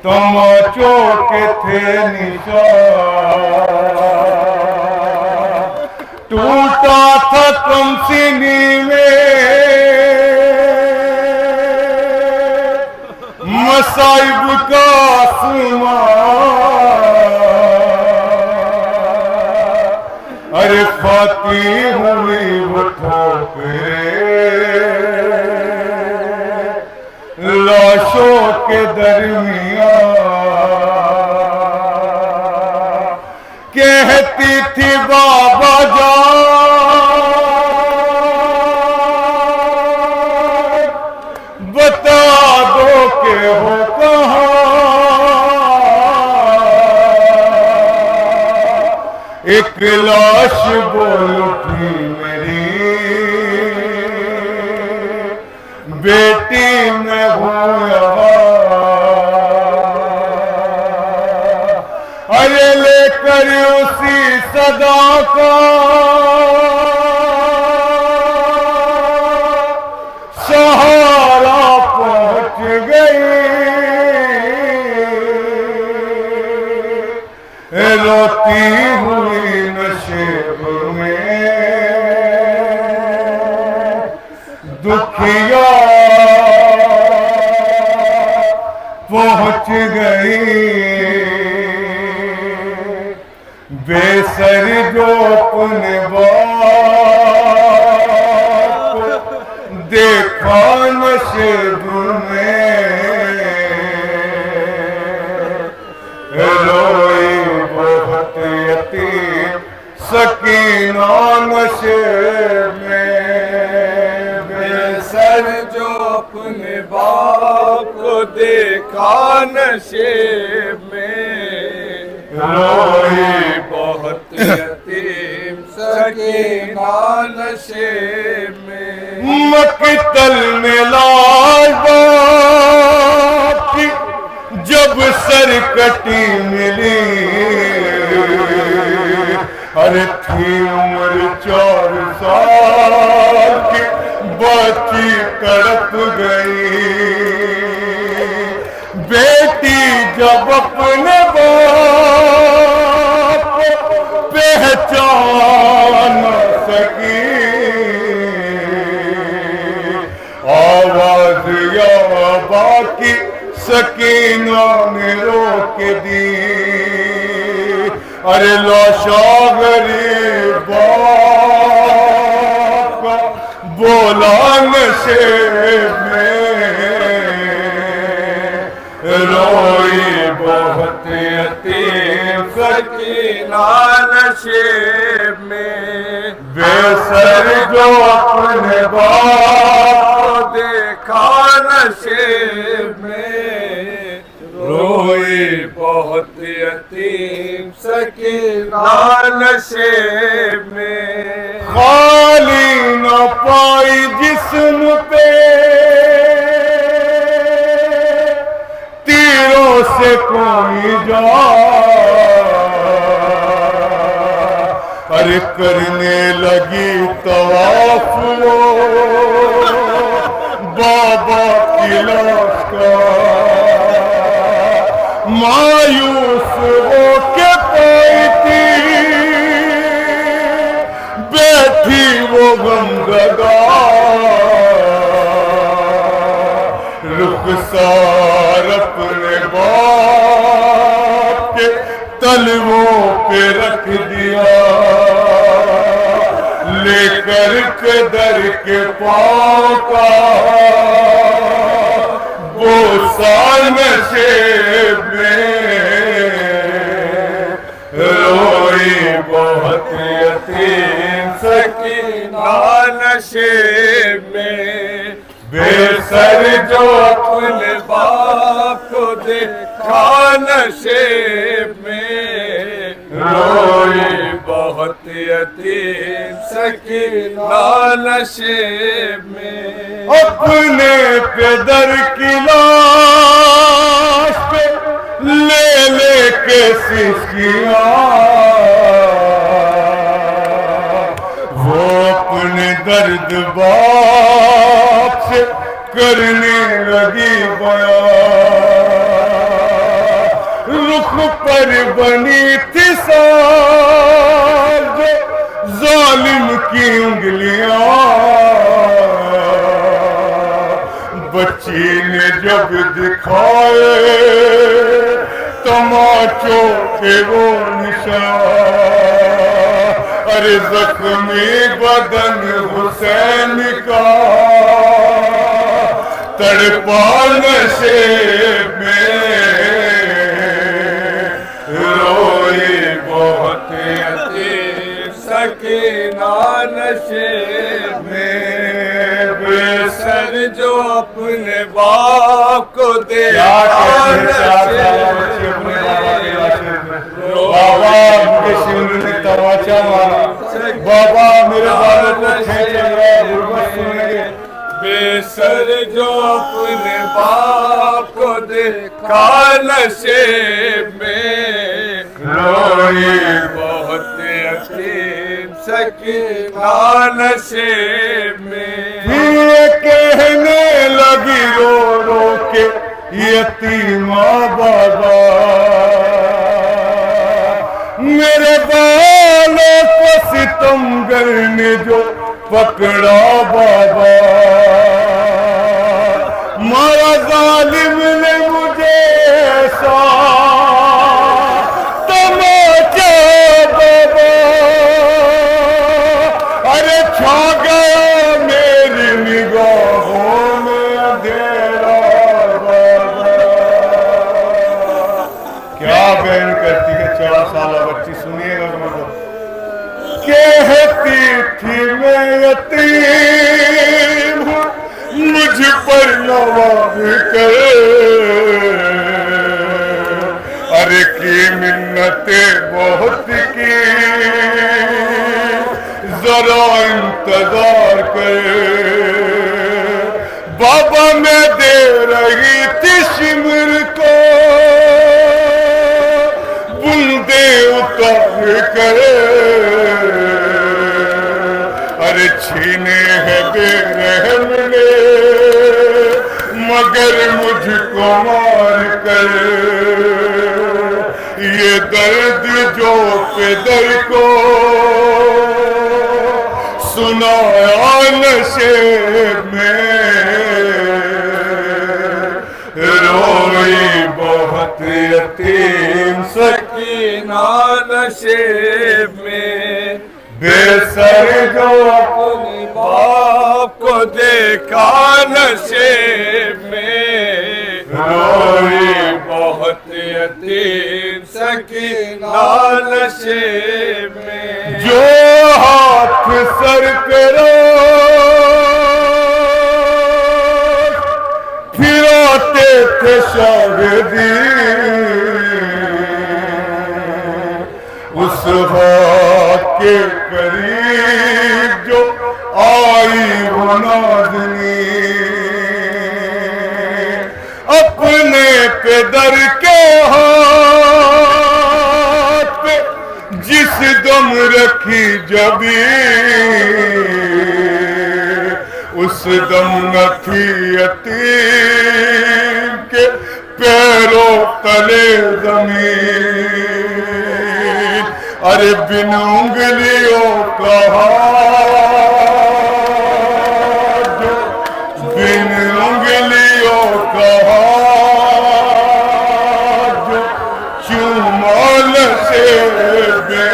تماچوں کے تھے نشان، ٹوٹا تھا کم سینی میں مصائب کا آسمان، ارے کھاتی ہوئی وہ ٹھوکریں لاشوں کے درمیان، کہتی تھی بابا جان بتا دو کہ ہو کہاں، ایک لاش بول اٹھی میری بیٹی میں ہوں یہاں، ارے لے کر اسی صدا کا سہارا پہنچ گئی، روتی ہوئی نشیب میں دکھیا پہنچ گئی، بے سر جو اپنے باپ دیکھا نشیب میں، روئی بہت یتیم سکینہ نشیب میں، بے سر جو اپنے باپ کو دیکھا نشیب میں، روئی بہت یتیم سکینہ نشیب میں، مقتل میں لاش باپ کی جب سر کٹی ملی، ارے تھی عمر 4 سال کی بچی تڑپ گئی، بیٹی جب اپنے باپ پہچان نہ سکی، آواز یا باقی سکینہ نے روک دی، ارے لاشا غریب باپ بولا نشیب میں، روئی بہت یتیم سکینہ نشیب میں، بے سر جو اپنے باپ دیکھا نشیب میں، روئی بہت یتیم سکینہ نشیب میں، خالی نہ پائی جسم پہ تیروں سے کوئی جان، ارے کرنے لگی طواف وہ بابا کی لاش کا، مایوس ہو کے پائی تھی بیٹھی وہ غمزدہ، رخسار اپنے باپ کے تلووں پہ رکھ دیا، لے کر کے در کے پاؤں کا بوسہ نشیب میں، روئی بہت یتیم سکینہ نشیب میں، بے سر جو اپنے باپ کو دیکھا نشیب میں، روئی بہت یتیم سکینہ نشیب میں، اپنے پدر کی لاش پہ لے لے کے سسکیاں، وہ اپنے درد باپ سے کرنے لگی بیاں، رخ پر بنی تھی سال جو ظالم کی انگلیاں، بچی نے جب دکھائے تماچوں کے وہ نشان، ارے زخمی بدن حسین کا تڑپا نشے میں، روئی بہت یتیم سکینہ نشے میں، بے سر جو اپنے باپ کو دے بابا مجھے سن نے تماچا مارا، بابا میرے بالوں کو کھینچ رہا غربت سننے، بے سر جو اپنے باپ کو دیکھا نشے میں، روئی بہت یتیم سکینہ نشے میں، یہ کہنے لگی رو رو کے یتیمہ بابا، میرے بالوں کو ستمگر نے جو پکڑا بابا، مارا ظالم نے مجھے ایسا تماچا بابا، ارے چھا گیا میری نگاہوں میں اندھیرا بابا۔ کیا بہن کرتی ہے 4 سالہ بچی، سنیے گا مطلب، کہتی تھی میں یتیم ہوں مجھ پر نواز کر، ارے کی منتیں بہت کی ذرا انتظار کر، بابا میں دے رہی تھی شمر کو بندے اتار کر، ارے چھینے ہے بے رحم نے مگر مجھ کو مار کر، یہ درد جو پدر کو سنایا نشے میں، روئی بہت یتیم سکینہ نشے میں، بے سر جو اپنے باپ کو دیکھا نشے میں، روئی بہت یتیم سکینہ نشے میں، جو ہاتھ سر پہ رکھ پھراتے تھے شاگردی، اس ہاتھ کے قریب جو آئی وہ نازنی، اپنے پدر کے ہاتھ پہ جس دم رکھی جبی، اس دم نہ تھی یتیم کے پیروں تلے زمین، ارے بن انگلیوں کا ہاتھ جو بن انگلیوں کا ہاتھ جو چومال سے بے،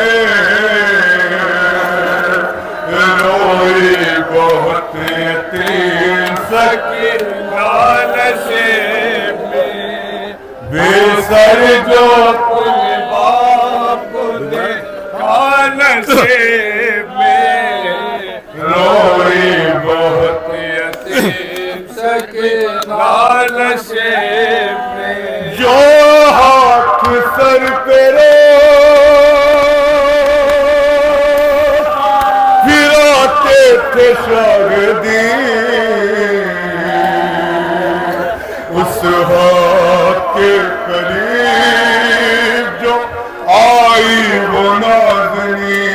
روئی بہت یتیم سکینہ نشے میں، بے سر جو اپنے باپ کو دیکھا نشے میں، روئی بہت یتیم سکینہ نشے میں، جو ہاتھ سر پہ پھراتے تھے شاگردی، اس ہاتھ کے قریب جو آئی وہ نازنی،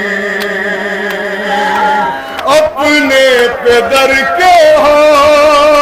اپنے پدر کے ہاتھ